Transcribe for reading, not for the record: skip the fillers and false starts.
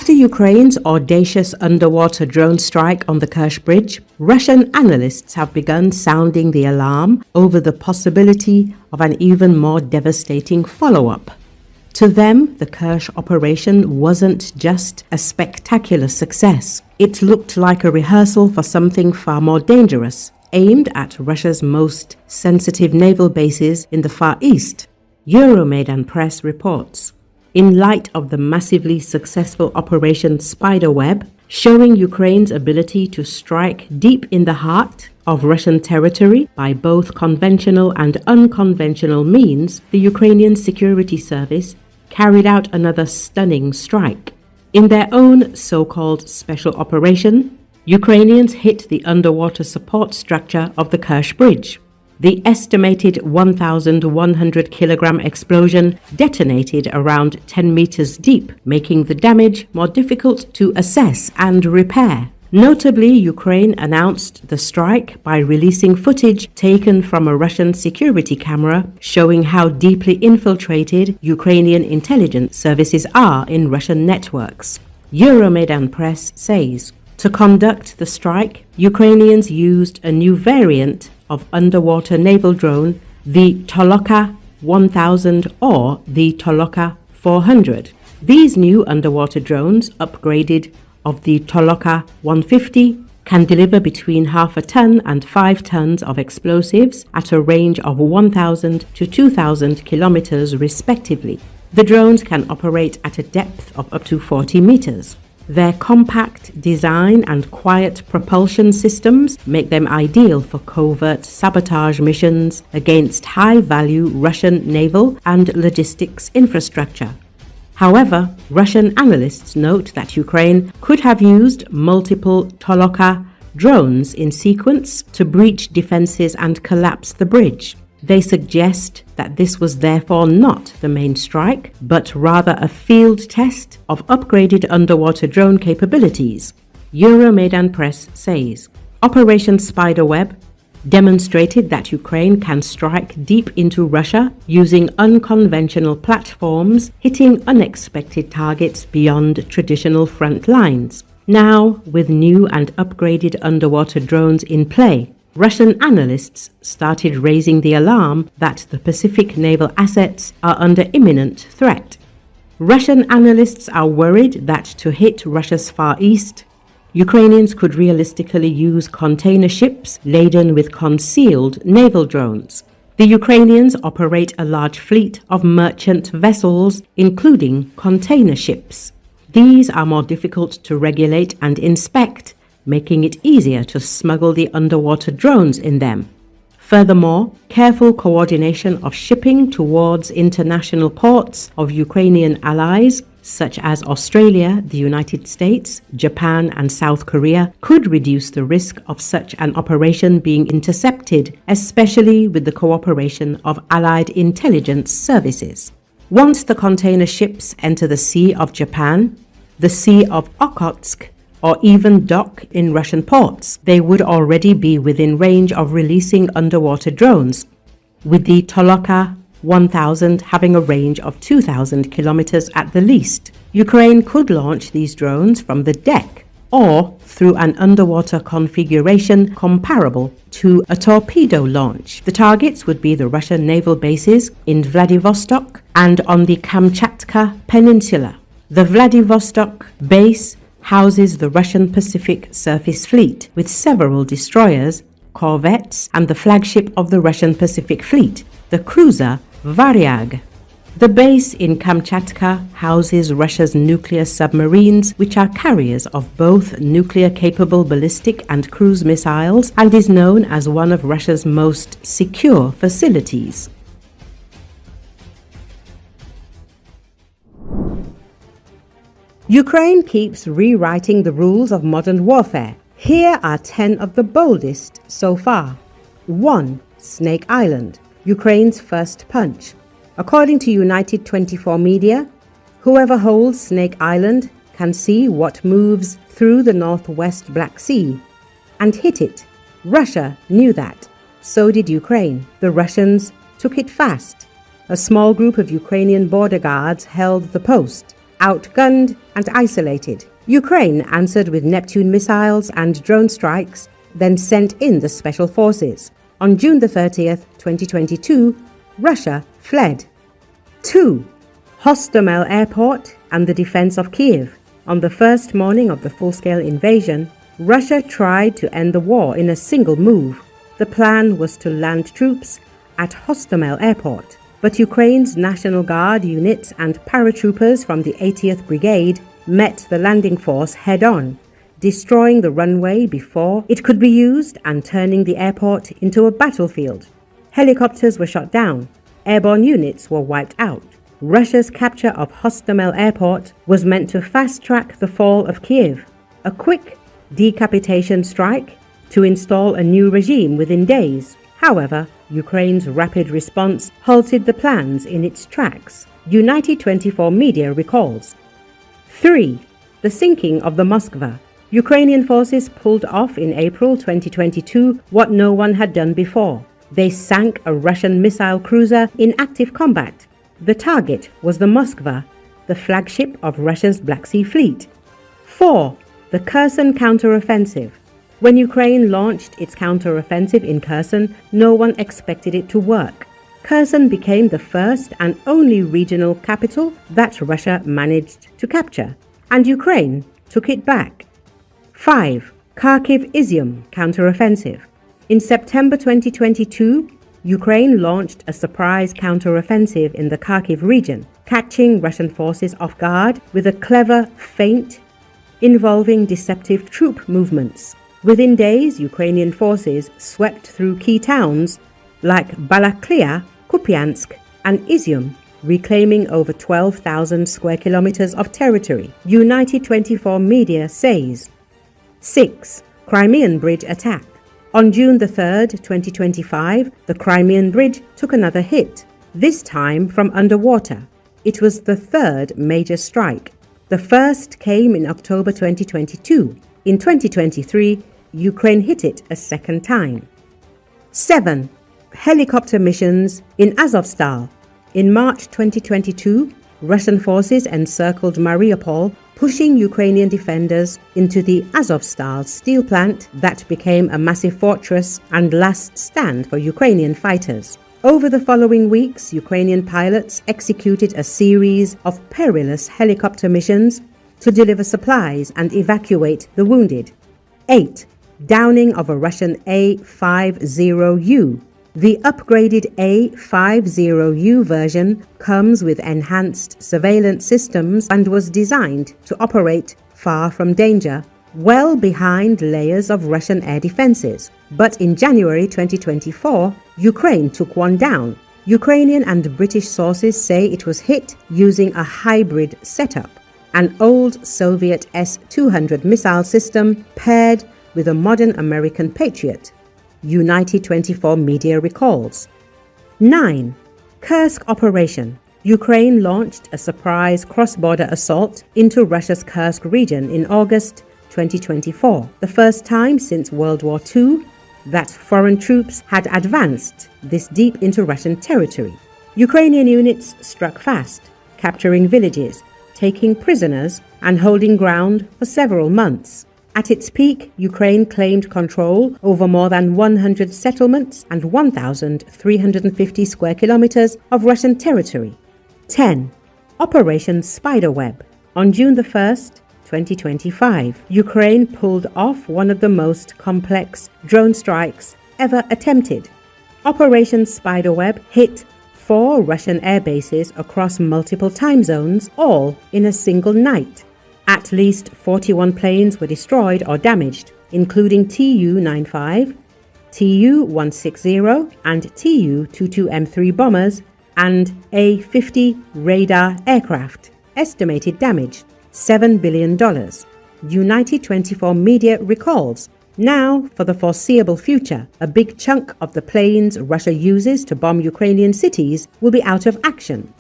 After Ukraine's audacious underwater drone strike on the Kerch Bridge, Russian analysts have begun sounding the alarm over the possibility of an even more devastating follow-up. To them, the Kerch operation wasn't just a spectacular success. It looked like a rehearsal for something far more dangerous, aimed at Russia's most sensitive naval bases in the Far East. Euromaidan Press reports. In light of the massively successful Operation Spiderweb, showing Ukraine's ability to strike deep in the heart of Russian territory by both conventional and unconventional means, the Ukrainian Security Service carried out another stunning strike. In their own so-called special operation, Ukrainians hit the underwater support structure of the Kerch Bridge. The estimated 1,100-kilogram explosion detonated around 10 meters deep, making the damage more difficult to assess and repair. Notably, Ukraine announced the strike by releasing footage taken from a Russian security camera showing how deeply infiltrated Ukrainian intelligence services are in Russian networks. Euromaidan Press says, to conduct the strike, Ukrainians used a new variant of underwater naval drone, the Toloka 1000 or the Toloka 400. These new underwater drones, upgraded of the Toloka 150, can deliver between half a ton and 5 tons of explosives at a range of 1,000 to 2,000 kilometers respectively. The drones can operate at a depth of up to 40 meters. Their compact design and quiet propulsion systems make them ideal for covert sabotage missions against high-value Russian naval and logistics infrastructure. However, Russian analysts note that Ukraine could have used multiple Toloka drones in sequence to breach defenses and collapse the bridge. They suggest that this was therefore not the main strike, but rather a field test of upgraded underwater drone capabilities. Euromaidan Press says, Operation Spiderweb demonstrated that Ukraine can strike deep into Russia using unconventional platforms, hitting unexpected targets beyond traditional front lines. Now, with new and upgraded underwater drones in play, Russian analysts started raising the alarm that the Pacific naval assets are under imminent threat. Russian analysts are worried that to hit Russia's Far East, Ukrainians could realistically use container ships laden with concealed naval drones. The Ukrainians operate a large fleet of merchant vessels, including container ships. These are more difficult to regulate and inspect, making it easier to smuggle the underwater drones in them. Furthermore, careful coordination of shipping towards international ports of Ukrainian allies, such as Australia, the United States, Japan, and South Korea, could reduce the risk of such an operation being intercepted, especially with the cooperation of allied intelligence services. Once the container ships enter the Sea of Japan, the Sea of Okhotsk, or even dock in Russian ports, they would already be within range of releasing underwater drones, with the Toloka 1000 having a range of 2,000 kilometers at the least. Ukraine could launch these drones from the deck or through an underwater configuration comparable to a torpedo launch. The targets would be the Russian naval bases in Vladivostok and on the Kamchatka Peninsula. The Vladivostok base houses the Russian Pacific Surface Fleet with several destroyers, corvettes, and the flagship of the Russian Pacific Fleet, the cruiser Varyag. The base in Kamchatka houses Russia's nuclear submarines, which are carriers of both nuclear-capable ballistic and cruise missiles, and is known as one of Russia's most secure facilities. Ukraine keeps rewriting the rules of modern warfare. Here are 10 of the boldest so far. 1. Snake Island, Ukraine's first punch. According to United 24 media, whoever holds Snake Island can see what moves through the northwest Black Sea and hit it. Russia knew that. So did Ukraine. The Russians took it fast. A small group of Ukrainian border guards held the post, outgunned and isolated. Ukraine answered with Neptune missiles and drone strikes, then sent in the special forces. On June the 30th, 2022, Russia fled. 2. Hostomel Airport and the defense of Kiev. On the first morning of the full-scale invasion, Russia tried to end the war in a single move. The plan was to land troops at Hostomel Airport, but Ukraine's National Guard units and paratroopers from the 80th Brigade met the landing force head-on, destroying the runway before it could be used and turning the airport into a battlefield. Helicopters were shot down. Airborne units were wiped out. Russia's capture of Hostomel Airport was meant to fast-track the fall of Kiev, a quick decapitation strike to install a new regime within days. However, Ukraine's rapid response halted the plans in its tracks, United 24 media recalls. 3. The sinking of the Moskva. Ukrainian forces pulled off in April 2022 what no one had done before. They sank a Russian missile cruiser in active combat. The target was the Moskva, the flagship of Russia's Black Sea Fleet. 4. The Kherson counteroffensive. When Ukraine launched its counteroffensive in Kherson, no one expected it to work. Kherson became the first and only regional capital that Russia managed to capture, and Ukraine took it back. 5. Kharkiv Izium counteroffensive. In September 2022, Ukraine launched a surprise counteroffensive in the Kharkiv region, catching Russian forces off guard with a clever feint involving deceptive troop movements. Within days, Ukrainian forces swept through key towns like Balaklia, Kupiansk, and Izium, reclaiming over 12,000 square kilometers of territory, United 24 media says. 6. Crimean Bridge attack. On June the 3rd, 2025, the Crimean Bridge took another hit, this time from underwater. It was the third major strike. The first came in October 2022. In 2023, Ukraine hit it a second time. 7. Helicopter missions in Azovstal. In March 2022, Russian forces encircled Mariupol, pushing Ukrainian defenders into the Azovstal steel plant that became a massive fortress and last stand for Ukrainian fighters. Over the following weeks, Ukrainian pilots executed a series of perilous helicopter missions to deliver supplies and evacuate the wounded. 8. Downing of a Russian A-50U. The upgraded A-50U version comes with enhanced surveillance systems and was designed to operate far from danger, well behind layers of Russian air defenses. But in January 2024, Ukraine took one down. Ukrainian and British sources say it was hit using a hybrid setup, an old Soviet S-200 missile system paired with a modern American Patriot, United 24 media recalls. 9. Kursk operation. Ukraine launched a surprise cross-border assault into Russia's Kursk region in August 2024, the first time since World War II that foreign troops had advanced this deep into Russian territory. Ukrainian units struck fast, capturing villages, taking prisoners, and holding ground for several months. At its peak, Ukraine claimed control over more than 100 settlements and 1,350 square kilometers of Russian territory. 10. Operation Spiderweb. On June the 1st, 2025, Ukraine pulled off one of the most complex drone strikes ever attempted. Operation Spiderweb hit 4 Russian air bases across multiple time zones, all in a single night. At least 41 planes were destroyed or damaged, including Tu-95, Tu-160 and Tu-22M3 bombers and A-50 radar aircraft. Estimated damage, $7 billion. United 24 media recalls. Now, for the foreseeable future, a big chunk of the planes Russia uses to bomb Ukrainian cities will be out of action.